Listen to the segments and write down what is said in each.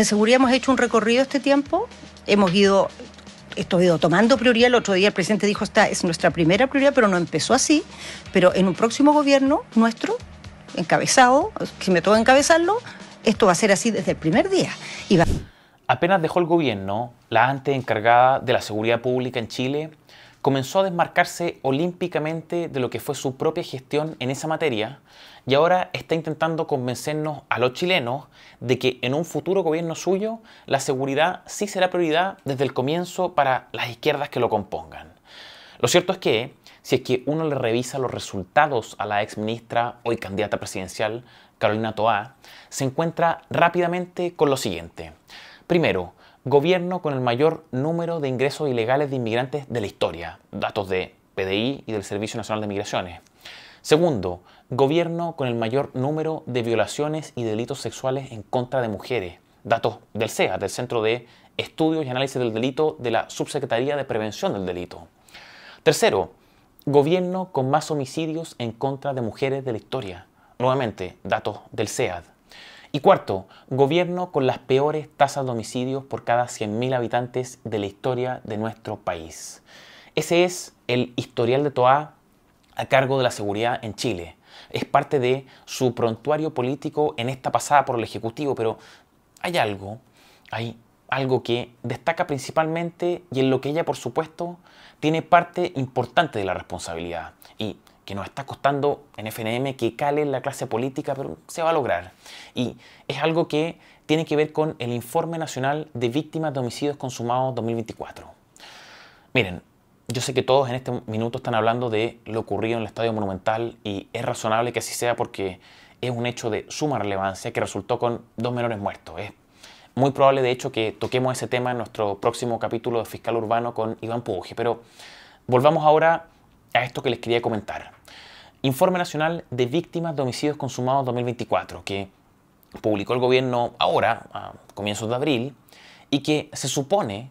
En seguridad hemos hecho un recorrido este tiempo, esto ha ido tomando prioridad. El otro día el presidente dijo, esta es nuestra primera prioridad, pero no empezó así. Pero en un próximo gobierno nuestro, encabezado, si me toca encabezarlo, esto va a ser así desde el primer día. Apenas dejó el gobierno, la antes encargada de la seguridad pública en Chile comenzó a desmarcarse olímpicamente de lo que fue su propia gestión en esa materia y ahora está intentando convencernos a los chilenos de que en un futuro gobierno suyo la seguridad sí será prioridad desde el comienzo para las izquierdas que lo compongan. Lo cierto es que, si es que uno le revisa los resultados a la exministra, hoy candidata presidencial, Carolina Toá, se encuentra rápidamente con lo siguiente. Primero, gobierno con el mayor número de ingresos ilegales de inmigrantes de la historia, datos de PDI y del Servicio Nacional de Migraciones. Segundo, gobierno con el mayor número de violaciones y delitos sexuales en contra de mujeres, datos del CEA, del Centro de Estudios y Análisis del Delito de la Subsecretaría de Prevención del Delito. Tercero, gobierno con más homicidios en contra de mujeres de la historia, nuevamente datos del CEAD. Y cuarto, gobierno con las peores tasas de homicidios por cada 100.000 habitantes de la historia de nuestro país. Ese es el historial de Toá a cargo de la seguridad en Chile. Es parte de su prontuario político en esta pasada por el Ejecutivo, pero hay algo que destaca principalmente y en lo que ella, por supuesto, tiene parte importante de la responsabilidad y que nos está costando en FNM que cale en la clase política, pero se va a lograr. Y es algo que tiene que ver con el Informe Nacional de Víctimas de Homicidios Consumados 2024. Miren, yo sé que todos en este minuto están hablando de lo ocurrido en el Estadio Monumental y es razonable que así sea porque es un hecho de suma relevancia que resultó con 2 menores muertos. Es muy probable, de hecho, que toquemos ese tema en nuestro próximo capítulo de Fiscal Urbano con Iván Puje. Pero volvamos ahora a esto que les quería comentar. Informe Nacional de Víctimas de Homicidios Consumados 2024, que publicó el gobierno ahora, a comienzos de abril, y que se supone,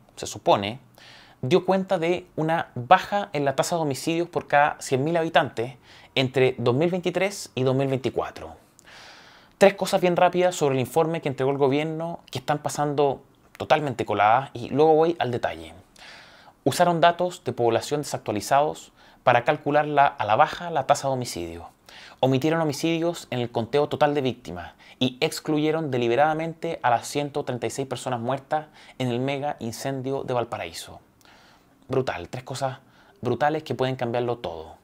dio cuenta de una baja en la tasa de homicidios por cada 100.000 habitantes entre 2023 y 2024. 3 cosas bien rápidas sobre el informe que entregó el gobierno que están pasando totalmente coladas y luego voy al detalle. Usaron datos de población desactualizados para calcular a la baja la tasa de homicidios. Omitieron homicidios en el conteo total de víctimas y excluyeron deliberadamente a las 136 personas muertas en el mega incendio de Valparaíso. Brutal, 3 cosas brutales que pueden cambiarlo todo.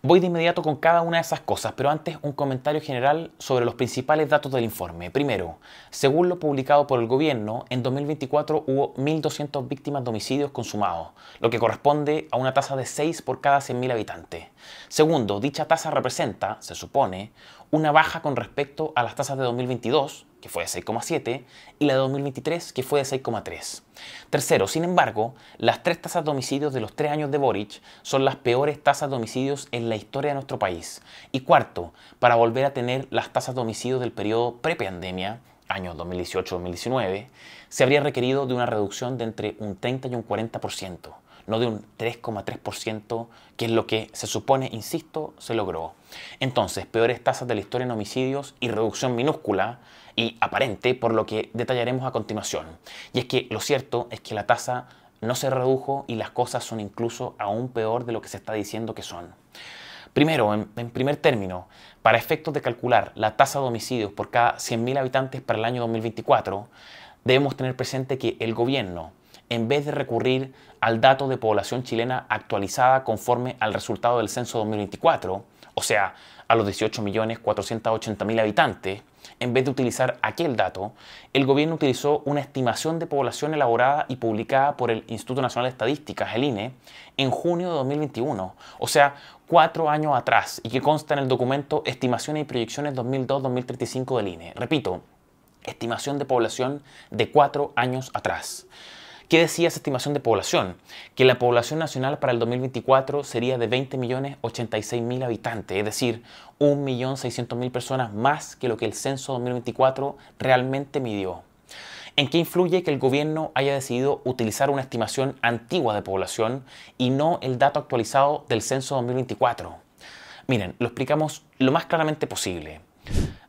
Voy de inmediato con cada una de esas cosas, pero antes un comentario general sobre los principales datos del informe. Primero, según lo publicado por el gobierno, en 2024 hubo 1.200 víctimas de homicidios consumados, lo que corresponde a una tasa de 6 por cada 100.000 habitantes. Segundo, dicha tasa representa, se supone, una baja con respecto a las tasas de 2022, que fue de 6,7, y la de 2023, que fue de 6,3. Tercero, sin embargo, las 3 tasas de homicidios de los 3 años de Boric son las peores tasas de homicidios en la historia de nuestro país. Y cuarto, para volver a tener las tasas de homicidios del periodo prepandemia, años 2018-2019, se habría requerido de una reducción de entre un 30 y un 40%, no de un 3,3%, que es lo que se supone, insisto, se logró. Entonces, peores tasas de la historia en homicidios y reducción minúscula y aparente, por lo que detallaremos a continuación. Y es que lo cierto es que la tasa no se redujo y las cosas son incluso aún peor de lo que se está diciendo que son. Primero, en primer término, para efectos de calcular la tasa de homicidios por cada 100.000 habitantes para el año 2024, debemos tener presente que el gobierno, en vez de recurrir al dato de población chilena actualizada conforme al resultado del censo 2024, o sea, a los 18.480.000 habitantes, en vez de utilizar aquel dato, el gobierno utilizó una estimación de población elaborada y publicada por el Instituto Nacional de Estadísticas, el INE, en junio de 2021, o sea, 4 años atrás, y que consta en el documento Estimaciones y Proyecciones 2002-2035 del INE. Repito, estimación de población de 4 años atrás. ¿Qué decía esa estimación de población? Que la población nacional para el 2024 sería de 20.086.000 habitantes, es decir, 1.600.000 personas más que lo que el censo 2024 realmente midió. ¿En qué influye que el gobierno haya decidido utilizar una estimación antigua de población y no el dato actualizado del censo 2024? Miren, lo explicamos lo más claramente posible.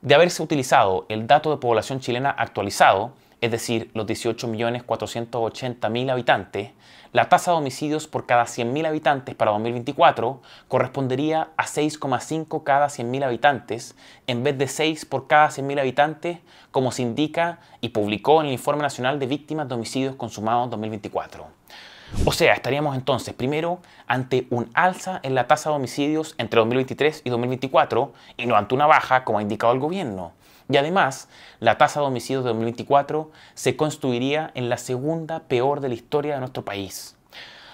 De haberse utilizado el dato de población chilena actualizado, es decir, los 18.480.000 habitantes, la tasa de homicidios por cada 100.000 habitantes para 2024 correspondería a 6,5 cada 100.000 habitantes, en vez de 6 por cada 100.000 habitantes, como se indica y publicó en el Informe Nacional de Víctimas de Homicidios Consumados 2024. O sea, estaríamos entonces primero ante un alza en la tasa de homicidios entre 2023 y 2024 y no ante una baja como ha indicado el gobierno. Y además, la tasa de homicidios de 2024 se construiría en la segunda peor de la historia de nuestro país.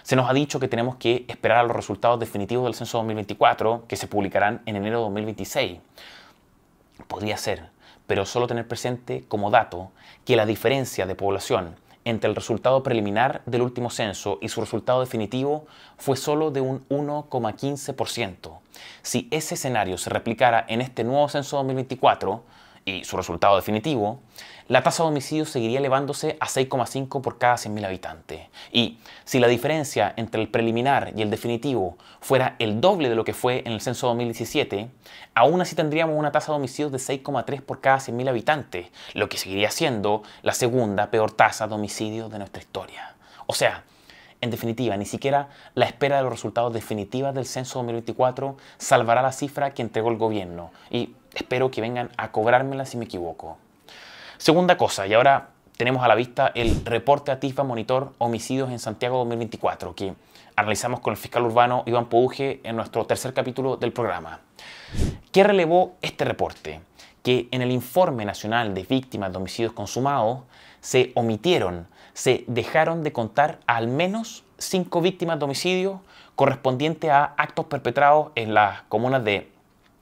Se nos ha dicho que tenemos que esperar a los resultados definitivos del censo 2024, que se publicarán en enero de 2026. Podría ser, pero solo tener presente como dato que la diferencia de población entre el resultado preliminar del último censo y su resultado definitivo fue solo de un 1,15%. Si ese escenario se replicara en este nuevo censo 2024 y su resultado definitivo, la tasa de homicidios seguiría elevándose a 6,5 por cada 100.000 habitantes. Y si la diferencia entre el preliminar y el definitivo fuera el doble de lo que fue en el censo 2017, aún así tendríamos una tasa de homicidios de 6,3 por cada 100.000 habitantes, lo que seguiría siendo la segunda peor tasa de homicidios de nuestra historia. O sea, en definitiva, ni siquiera la espera de los resultados definitivos del censo 2024 salvará la cifra que entregó el gobierno. Y espero que vengan a cobrármela si me equivoco. Segunda cosa, y ahora tenemos a la vista el reporte ATIFA Monitor Homicidios en Santiago 2024, que analizamos con el fiscal urbano Iván Pouge en nuestro tercer capítulo del programa. ¿Qué relevó este reporte? Que en el Informe Nacional de Víctimas de Homicidios Consumados se dejaron de contar al menos 5 víctimas de homicidio correspondientes a actos perpetrados en las comunas de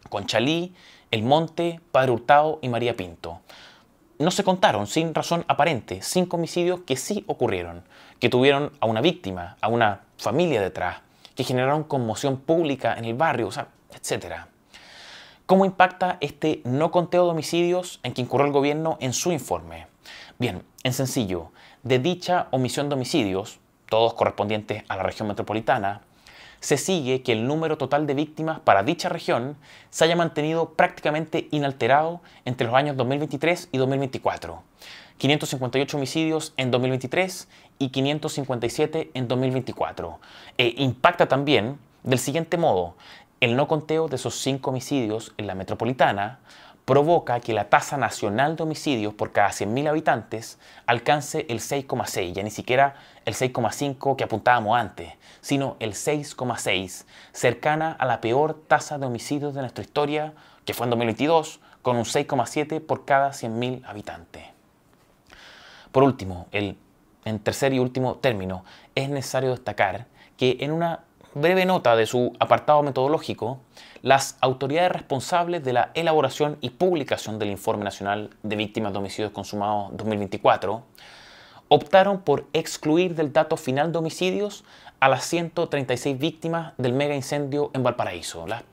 Conchalí, El Monte, Padre Hurtado y María Pinto. No se contaron, sin razón aparente, 5 homicidios que sí ocurrieron, que tuvieron a una víctima, a una familia detrás, que generaron conmoción pública en el barrio, etc. ¿Cómo impacta este no conteo de homicidios en que incurrió el gobierno en su informe? Bien, en sencillo, de dicha omisión de homicidios, todos correspondientes a la región metropolitana, se sigue que el número total de víctimas para dicha región se haya mantenido prácticamente inalterado entre los años 2023 y 2024. 558 homicidios en 2023 y 557 en 2024. Impacta también del siguiente modo: el no conteo de esos 5 homicidios en la metropolitana provoca que la tasa nacional de homicidios por cada 100.000 habitantes alcance el 6,6, ya ni siquiera el 6,5 que apuntábamos antes, sino el 6,6, cercana a la peor tasa de homicidios de nuestra historia, que fue en 2022, con un 6,7 por cada 100.000 habitantes. Por último, en tercer y último término, es necesario destacar que en una breve nota de su apartado metodológico, las autoridades responsables de la elaboración y publicación del Informe Nacional de Víctimas de Homicidios Consumados 2024 optaron por excluir del dato final de homicidios a las 136 víctimas del mega incendio en Valparaíso. Las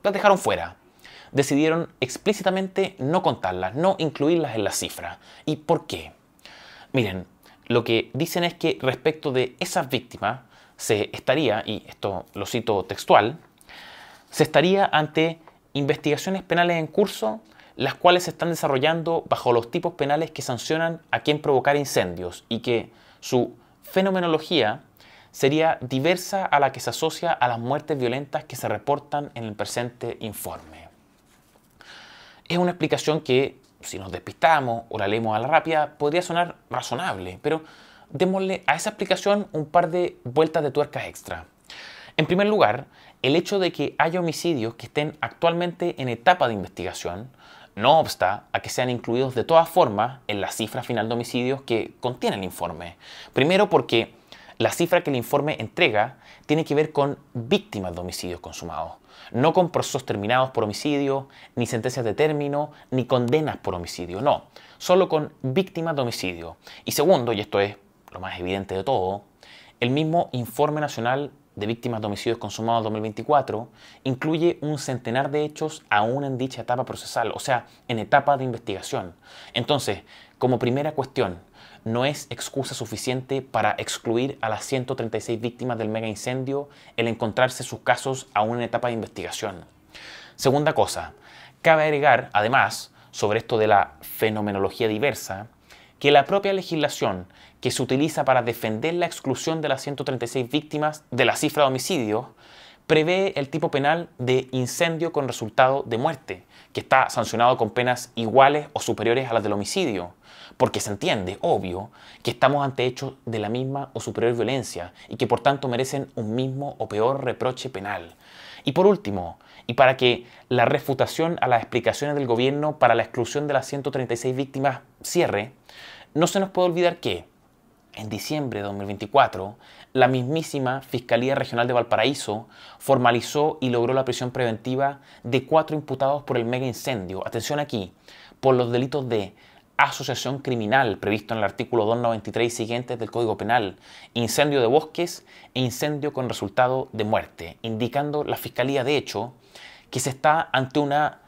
dejaron fuera. Decidieron explícitamente no contarlas, no incluirlas en la cifra. ¿Y por qué? Miren, lo que dicen es que respecto de esas víctimas se estaría, y esto lo cito textual, se estaría ante investigaciones penales en curso, las cuales se están desarrollando bajo los tipos penales que sancionan a quien provocara incendios y que su fenomenología sería diversa a la que se asocia a las muertes violentas que se reportan en el presente informe. Es una explicación que, si nos despistamos o la leemos a la rápida, podría sonar razonable, pero démosle a esa explicación un par de vueltas de tuercas extra. En primer lugar, el hecho de que haya homicidios que estén actualmente en etapa de investigación no obsta a que sean incluidos de todas formas en la cifra final de homicidios que contiene el informe. Primero porque la cifra que el informe entrega tiene que ver con víctimas de homicidios consumados, no con procesos terminados por homicidio, ni sentencias de término, ni condenas por homicidio, no, solo con víctimas de homicidio. Y segundo, y esto es lo más evidente de todo, el mismo Informe Nacional de Víctimas de Homicidios Consumados 2024 incluye un centenar de hechos aún en dicha etapa procesal, o sea, en etapa de investigación. Entonces, como primera cuestión, no es excusa suficiente para excluir a las 136 víctimas del mega incendio el encontrarse sus casos aún en etapa de investigación. Segunda cosa, cabe agregar, además, sobre esto de la fenomenología diversa, que la propia legislación que se utiliza para defender la exclusión de las 136 víctimas de la cifra de homicidios prevé el tipo penal de incendio con resultado de muerte, que está sancionado con penas iguales o superiores a las del homicidio, porque se entiende, obvio, que estamos ante hechos de la misma o superior violencia y que por tanto merecen un mismo o peor reproche penal. Y por último, y para que la refutación a las explicaciones del gobierno para la exclusión de las 136 víctimas cierre, no se nos puede olvidar que, en diciembre de 2024, la mismísima Fiscalía Regional de Valparaíso formalizó y logró la prisión preventiva de 4 imputados por el mega incendio. Atención aquí, por los delitos de asociación criminal previsto en el artículo 293 y siguientes del Código Penal, incendio de bosques e incendio con resultado de muerte, indicando la Fiscalía, de hecho, que se está ante una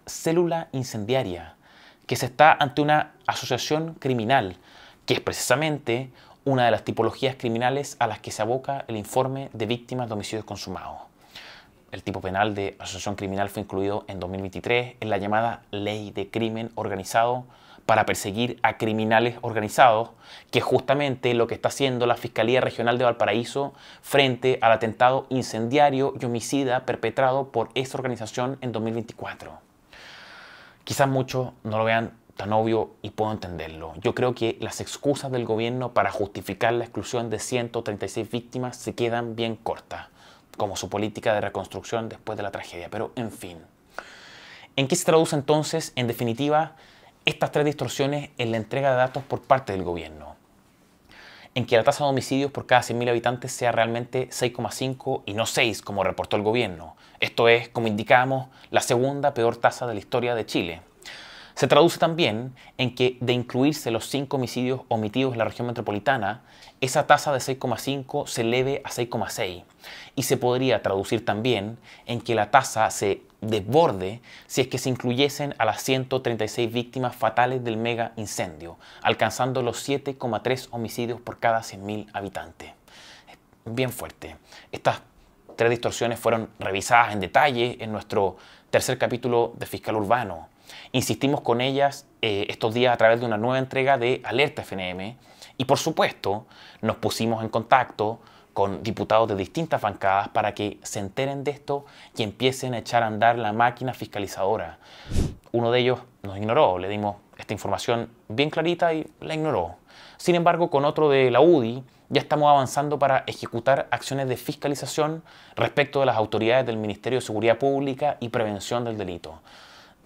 célula incendiaria, que se está ante una asociación criminal, que es precisamente una de las tipologías criminales a las que se aboca el informe de víctimas de homicidios consumados. El tipo penal de asociación criminal fue incluido en 2023 en la llamada Ley de Crimen Organizado para perseguir a criminales organizados, que es justamente lo que está haciendo la Fiscalía Regional de Valparaíso frente al atentado incendiario y homicida perpetrado por esa organización en 2024. Quizás muchos no lo vean tan obvio y puedo entenderlo. Yo creo que las excusas del gobierno para justificar la exclusión de 136 víctimas se quedan bien cortas, como su política de reconstrucción después de la tragedia. Pero, en fin. ¿En qué se traduce entonces, en definitiva, estas 3 distorsiones en la entrega de datos por parte del gobierno? En que la tasa de homicidios por cada 100.000 habitantes sea realmente 6,5 y no 6, como reportó el gobierno. Esto es, como indicamos, la segunda peor tasa de la historia de Chile. Se traduce también en que, de incluirse los 5 homicidios omitidos en la región metropolitana, esa tasa de 6,5 se eleve a 6,6. Y se podría traducir también en que la tasa se desborde si es que se incluyesen a las 136 víctimas fatales del mega incendio, alcanzando los 7,3 homicidios por cada 100.000 habitantes. Bien fuerte. Estas 3 distorsiones fueron revisadas en detalle en nuestro tercer capítulo de Fiscal Urbano. Insistimos con ellas estos días a través de una nueva entrega de Alerta FNM y, por supuesto, nos pusimos en contacto con diputados de distintas bancadas para que se enteren de esto y empiecen a echar a andar la máquina fiscalizadora. Uno de ellos nos ignoró, le dimos esta información bien clarita y la ignoró. Sin embargo, con otro de la UDI ya estamos avanzando para ejecutar acciones de fiscalización respecto de las autoridades del Ministerio de Seguridad Pública y Prevención del Delito.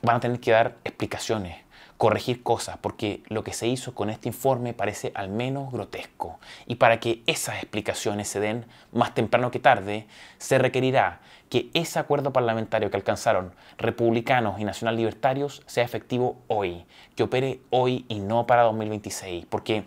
Van a tener que dar explicaciones, corregir cosas, porque lo que se hizo con este informe parece al menos grotesco. Y para que esas explicaciones se den más temprano que tarde, se requerirá que ese acuerdo parlamentario que alcanzaron republicanos y nacional libertarios sea efectivo hoy, que opere hoy y no para 2026, porque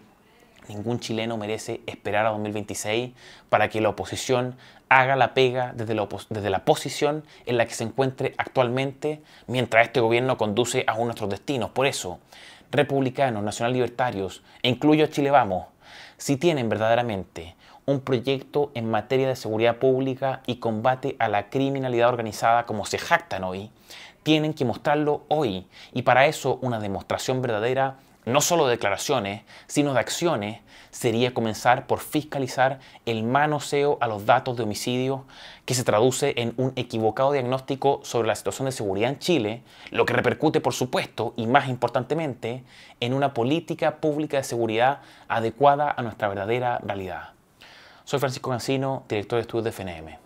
ningún chileno merece esperar a 2026 para que la oposición haga la pega desde la posición en la que se encuentre actualmente mientras este gobierno conduce a nuestros destinos. Por eso, republicanos, nacional libertarios, e incluyo a Chile Vamos, si tienen verdaderamente un proyecto en materia de seguridad pública y combate a la criminalidad organizada como se jactan hoy, tienen que mostrarlo hoy. Y para eso una demostración verdadera, no solo de declaraciones, sino de acciones, sería comenzar por fiscalizar el manoseo a los datos de homicidio que se traduce en un equivocado diagnóstico sobre la situación de seguridad en Chile, lo que repercute, por supuesto, y más importantemente, en una política pública de seguridad adecuada a nuestra verdadera realidad. Soy Francisco Cancino, director de estudios de FNM.